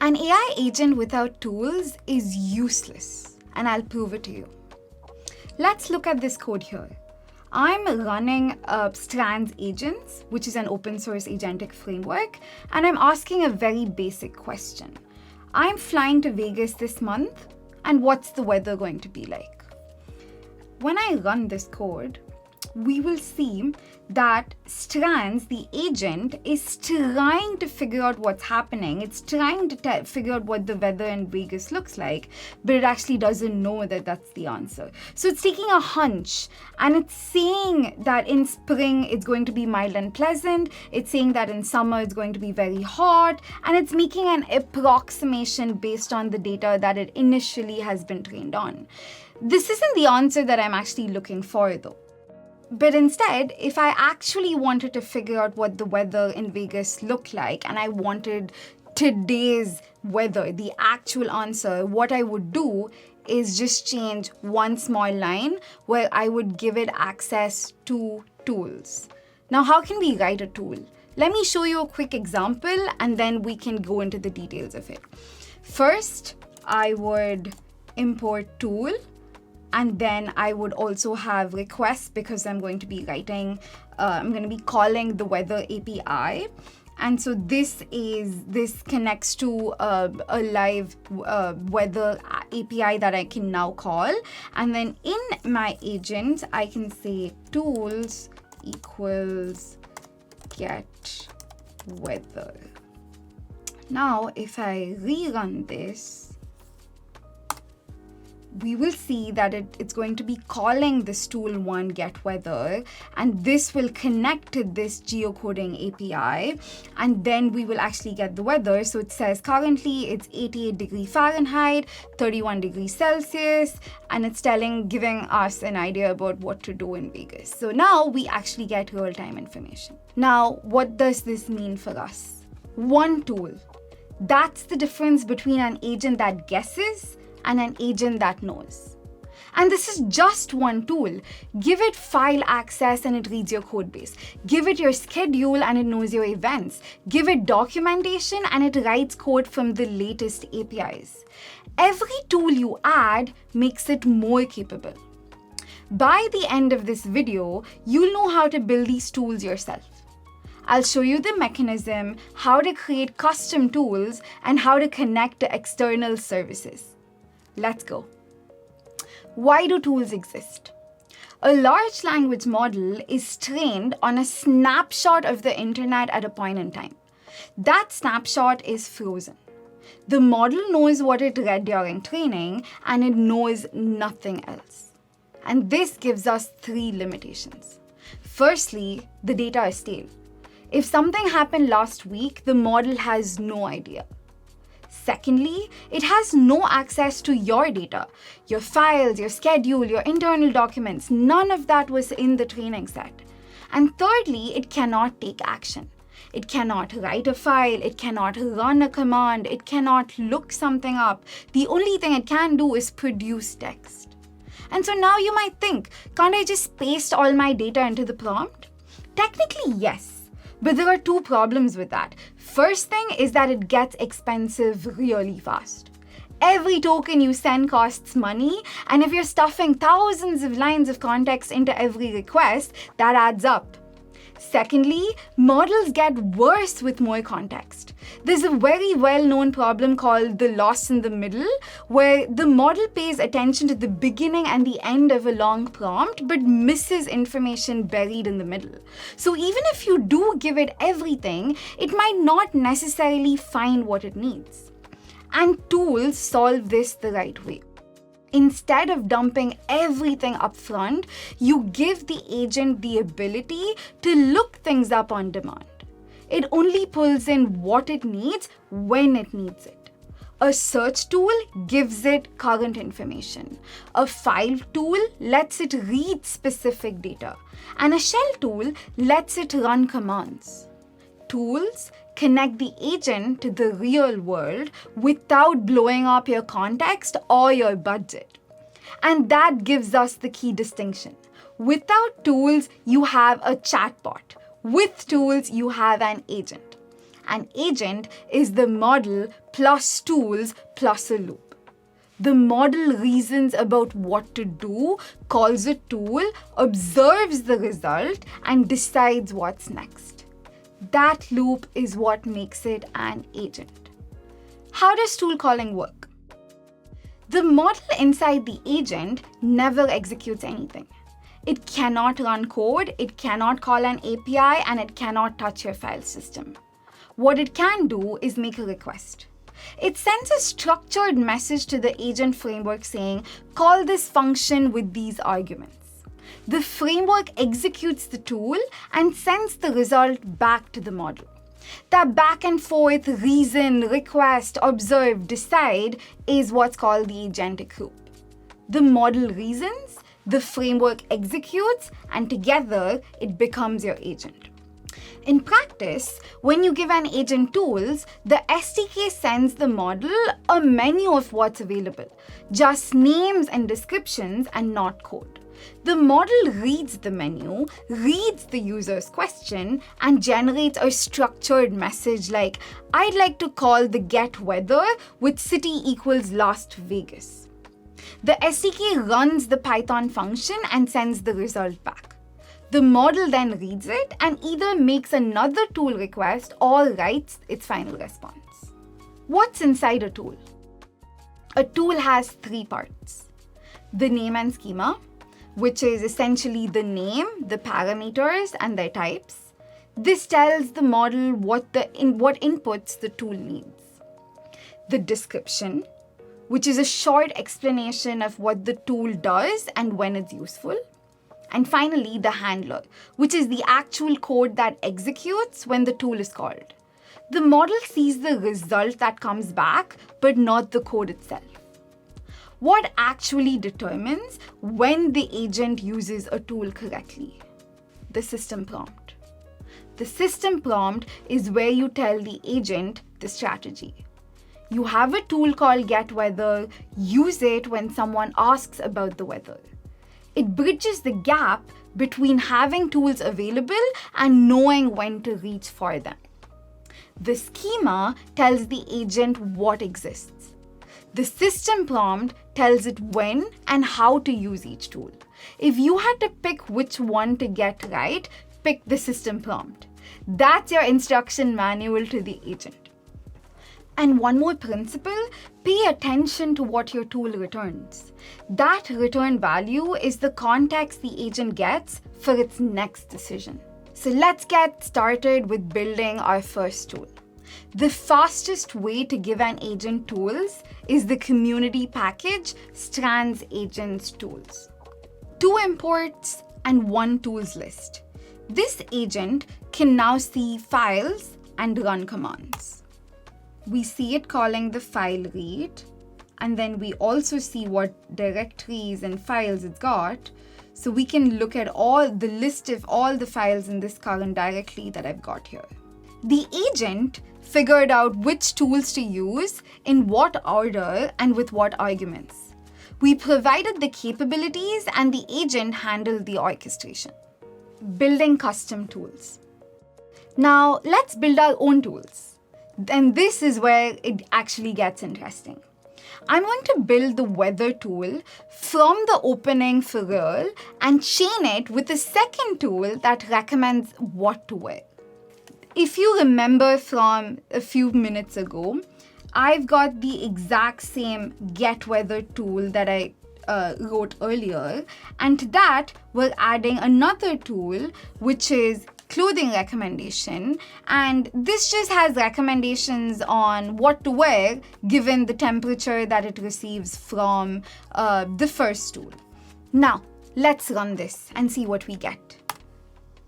An AI agent without tools is useless, and I'll prove it to you. Let's look at this code here. I'm running Strands Agents, which is an open source agentic framework, and I'm asking a very basic question. I'm flying to Vegas this month, and what's the weather going to be like? When I run this code, we will see that Strands, the agent, is trying to figure out what's happening. It's trying to figure out what the weather in Vegas looks like, but it actually doesn't know that that's the answer. So it's taking a hunch, and it's saying that in spring it's going to be mild and pleasant. It's saying that in summer it's going to be very hot, and it's making an approximation based on the data that it initially has been trained on. This isn't the answer that I'm actually looking for, though. But instead, if I actually wanted to figure out what the weather in Vegas looked like, and I wanted today's weather, the actual answer, what I would do is just change one small line where I would give it access to tools. Now, how can we write a tool? Let me show you a quick example, and then we can go into the details of it. First, I would import tool. And then I would also have requests because I'm going to be calling the weather API. And so this connects to a live weather API that I can now call. And then in my agent, I can say tools equals get weather. Now, if I rerun this, we will see that it's going to be calling this tool one get weather, and this will connect to this geocoding API, and then we will actually get the weather. So it says currently it's 88 degrees Fahrenheit, 31 degrees Celsius, and it's giving us an idea about what to do in Vegas. So now we actually get real-time information. Now, what does this mean for us? One tool. That's the difference between an agent that guesses and an agent that knows. And this is just one tool. Give it file access and it reads your code base. Give it your schedule and it knows your events. Give it documentation and it writes code from the latest APIs. Every tool you add makes it more capable. By the end of this video, you'll know how to build these tools yourself. I'll show you the mechanism, how to create custom tools, and how to connect to external services. Let's go. Why do tools exist? A large language model is trained on a snapshot of the internet at a point in time. That snapshot is frozen. The model knows what it read during training, and it knows nothing else. And this gives us three limitations. Firstly, the data is stale. If something happened last week, the model has no idea. Secondly, it has no access to your data, your files, your schedule, your internal documents. None of that was in the training set. And thirdly, it cannot take action. It cannot write a file, it cannot run a command, it cannot look something up. The only thing it can do is produce text. And so now you might think, can't I just paste all my data into the prompt? Technically, yes. But there are two problems with that. First thing is that it gets expensive really fast. Every token you send costs money, and if you're stuffing thousands of lines of context into every request, that adds up. Secondly, models get worse with more context. There's a very well-known problem called the loss in the middle, where the model pays attention to the beginning and the end of a long prompt, but misses information buried in the middle. So even if you do give it everything, it might not necessarily find what it needs. And tools solve this the right way. Instead of dumping everything up front, you give the agent the ability to look things up on demand. It only pulls in what it needs when it needs it. A search tool gives it current information. A file tool lets it read specific data. And a shell tool lets it run commands. Tools connect the agent to the real world without blowing up your context or your budget. And that gives us the key distinction. Without tools, you have a chatbot. With tools, you have an agent. An agent is the model plus tools plus a loop. The model reasons about what to do, calls a tool, observes the result, and decides what's next. That loop is what makes it an agent. How does tool calling work? The model inside the agent never executes anything. It cannot run code, it cannot call an API, and it cannot touch your file system. What it can do is make a request. It sends a structured message to the agent framework saying, call this function with these arguments. The framework executes the tool and sends the result back to the model. That back and forth reason, request, observe, decide is what's called the agentic loop. The model reasons, the framework executes, and together it becomes your agent. In practice, when you give an agent tools, the SDK sends the model a menu of what's available, just names and descriptions and not code. The model reads the menu, reads the user's question, and generates a structured message like, I'd like to call the get weather with city equals Las Vegas. The SDK runs the Python function and sends the result back. The model then reads it and either makes another tool request or writes its final response. What's inside a tool? A tool has three parts. The name and schema, which is essentially the name, the parameters, and their types. This tells the model what inputs the tool needs. The description, which is a short explanation of what the tool does and when it's useful. And finally, the handler, which is the actual code that executes when the tool is called. The model sees the result that comes back, but not the code itself. What actually determines when the agent uses a tool correctly? The system prompt. The system prompt is where you tell the agent the strategy. You have a tool called getWeather, use it when someone asks about the weather. It bridges the gap between having tools available and knowing when to reach for them. The schema tells the agent what exists. The system prompt tells it when and how to use each tool. If you had to pick which one to get right, pick the system prompt. That's your instruction manual to the agent. And one more principle, pay attention to what your tool returns. That return value is the context the agent gets for its next decision. So let's get started with building our first tool. The fastest way to give an agent tools is the community package Strands Agents tools. 2 imports and 1 tools list. This agent can now see files and run commands. We see it calling the file read, and then we also see what directories and files it's got. So we can look at all the list of all the files in this current directory that I've got here. The agent figured out which tools to use, in what order, and with what arguments. We provided the capabilities and the agent handled the orchestration. Building custom tools. Now let's build our own tools. And this is where it actually gets interesting. I'm going to build the weather tool from the opening for real and chain it with a second tool that recommends what to wear. If you remember from a few minutes ago, I've got the exact same get weather tool that I wrote earlier, and to that we're adding another tool which is clothing recommendation, and this just has recommendations on what to wear given the temperature that it receives from the first tool. Now let's run this and see what we get.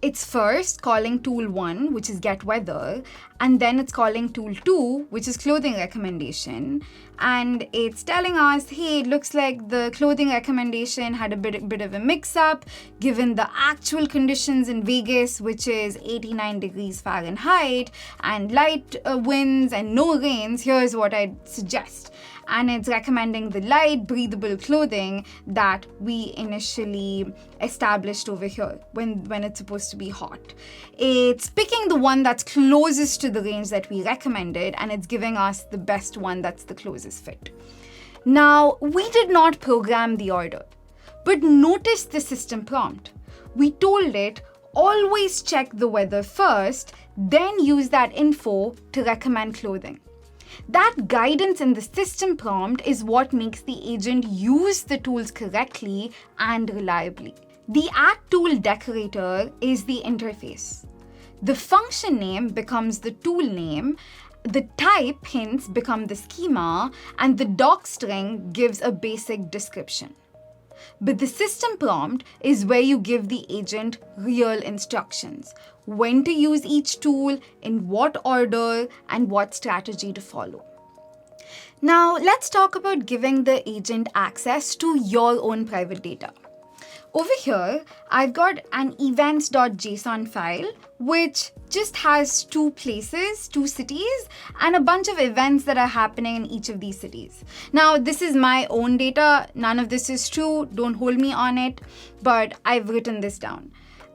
It's first calling tool 1, which is get weather, and then it's calling tool 2, which is clothing recommendation, and it's telling us, hey, it looks like the clothing recommendation had a bit of a mix-up given the actual conditions in Vegas, which is 89 degrees Fahrenheit and light winds and no rains. Here's what I'd suggest. and it's recommending the light, breathable clothing that we initially established over here when it's supposed to be hot. It's picking the one that's closest to the range that we recommended, and it's giving us the best one that's the closest fit. Now, we did not program the order, but notice the system prompt. We told it, always check the weather first, then use that info to recommend clothing. That guidance in the system prompt is what makes the agent use the tools correctly and reliably. The add tool decorator is the interface. The function name becomes the tool name, the type hints become the schema, and the doc string gives a basic description. But the system prompt is where you give the agent real instructions, when to use each tool, in what order, and what strategy to follow. Now, let's talk about giving the agent access to your own private data. Over here, I've got an events.json file, which just has 2 places, 2 cities, and a bunch of events that are happening in each of these cities. Now, this is my own data. None of this is true. Don't hold me on it, but I've written this down.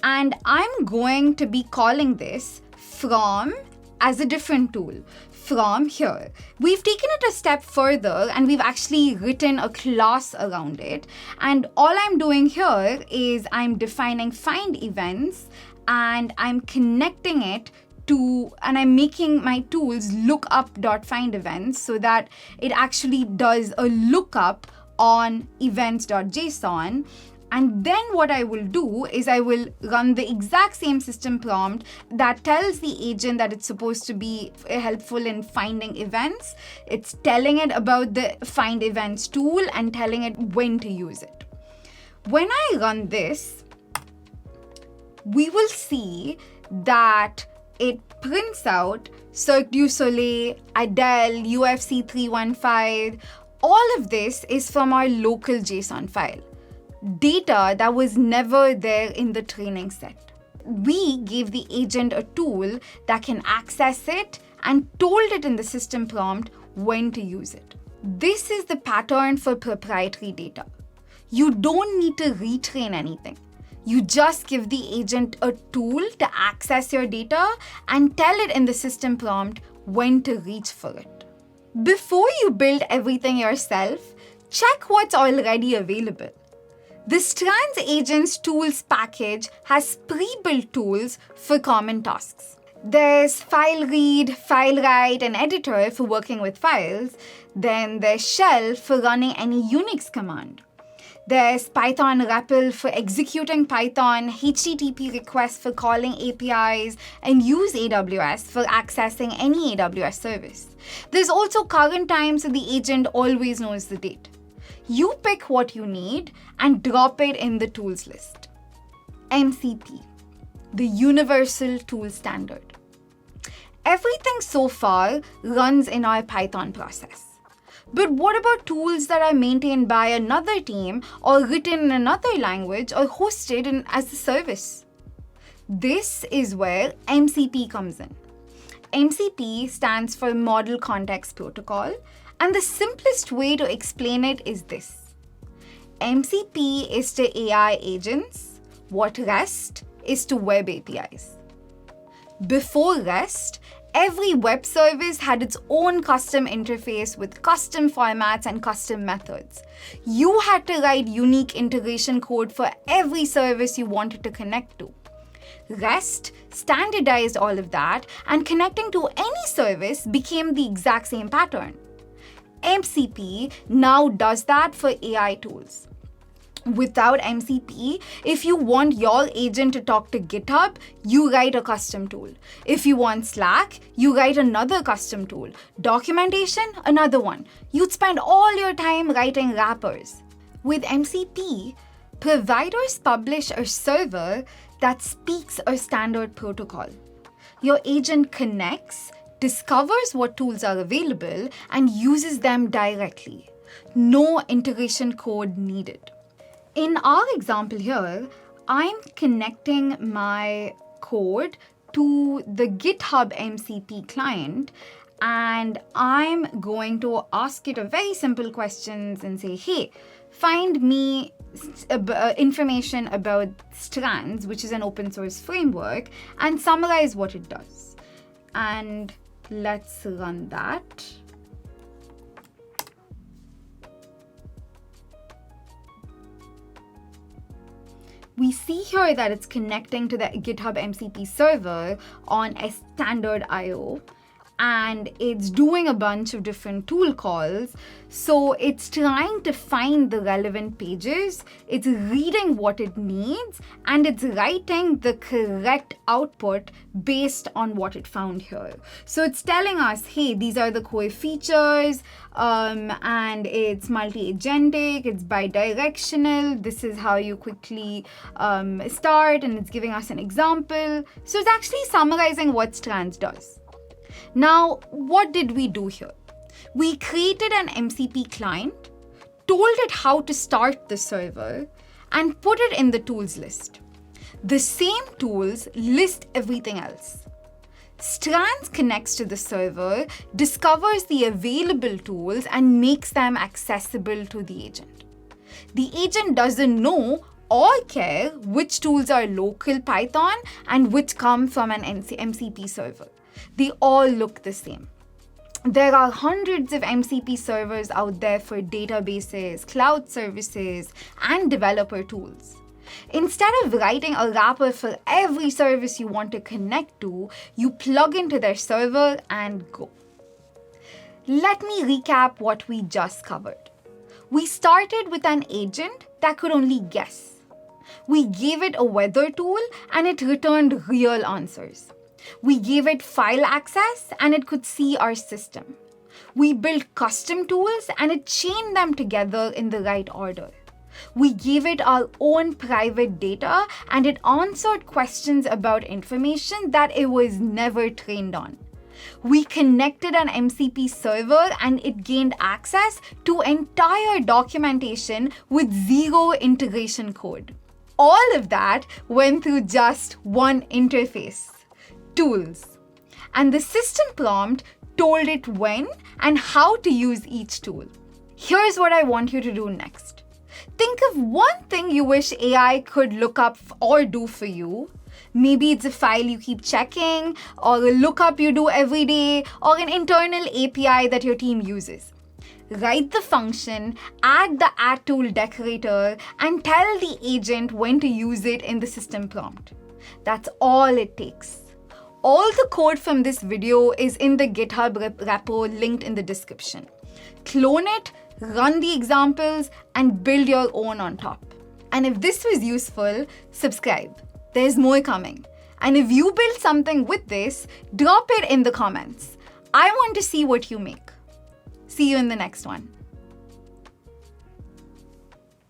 And I'm going to be calling this from as a different tool. From here. We've taken it a step further and we've actually written a class around it. And all I'm doing here is I'm defining find events and I'm connecting it to, and I'm making my tools lookup.find events so that it actually does a lookup on events.json. And then what I will do is I will run the exact same system prompt that tells the agent that it's supposed to be helpful in finding events. It's telling it about the find events tool and telling it when to use it. When I run this, we will see that it prints out Cirque du Soleil, Adele, UFC 315. All of this is from our local JSON file. Data that was never there in the training set. We gave the agent a tool that can access it and told it in the system prompt when to use it. This is the pattern for proprietary data. You don't need to retrain anything. You just give the agent a tool to access your data and tell it in the system prompt when to reach for it. Before you build everything yourself, check what's already available. The Strands Agents tools package has pre-built tools for common tasks. There's file read, file write, and editor for working with files. Then there's shell for running any Unix command. There's Python REPL for executing Python, HTTP requests for calling APIs, and use AWS for accessing any AWS service. There's also current time so the agent always knows the date. You pick what you need and drop it in the tools list. MCP, the Universal Tool Standard. Everything so far runs in our Python process. But what about tools that are maintained by another team or written in another language or hosted as a service? This is where MCP comes in. MCP stands for Model Context Protocol. And the simplest way to explain it is this. MCP is to AI agents what REST is to web APIs. Before REST, every web service had its own custom interface with custom formats and custom methods. You had to write unique integration code for every service you wanted to connect to. REST standardized all of that, and connecting to any service became the exact same pattern. MCP now does that for AI tools. Without MCP, if you want your agent to talk to GitHub, you write a custom tool. If you want Slack, you write another custom tool. Documentation, another one. You'd spend all your time writing wrappers. With MCP, providers publish a server that speaks a standard protocol. Your agent connects, discovers what tools are available, and uses them directly. No integration code needed. In our example here, I'm connecting my code to the GitHub MCP client, and I'm going to ask it a very simple questions and say, hey, find me information about Strands, which is an open source framework, and summarize what it does. And let's run that. We see here that it's connecting to the GitHub MCP server on a standard IO, and it's doing a bunch of different tool calls. So it's trying to find the relevant pages, it's reading what it needs, and it's writing the correct output based on what it found here. So it's telling us, hey, these are the core features, and it's multi-agentic, it's bi-directional, this is how you quickly start, and it's giving us an example. So it's actually summarizing what Strands does. Now, what did we do here? We created an MCP client, told it how to start the server, and put it in the tools list. The same tools list everything else. Strands connects to the server, discovers the available tools, and makes them accessible to the agent. The agent doesn't know or care which tools are local Python and which come from an MCP server. They all look the same. There are hundreds of MCP servers out there for databases, cloud services, and developer tools. Instead of writing a wrapper for every service you want to connect to, you plug into their server and go. Let me recap what we just covered. We started with an agent that could only guess. We gave it a weather tool and it returned real answers. We gave it file access and it could see our system. We built custom tools and it chained them together in the right order. We gave it our own private data and it answered questions about information that it was never trained on. We connected an MCP server and it gained access to entire documentation with zero integration code. All of that went through just one interface. Tools. And the system prompt told it when and how to use each tool. Here's what I want you to do next. Think of one thing you wish AI could look up or do for you. Maybe it's a file you keep checking, or a lookup you do every day, or an internal API that your team uses. Write the function, add the add tool decorator, and tell the agent when to use it in the system prompt. That's all it takes. All the code from this video is in the GitHub repo linked in the description. Clone it, run the examples, and build your own on top. And if this was useful, subscribe. There's more coming. And if you build something with this, drop it in the comments. I want to see what you make. See you in the next one.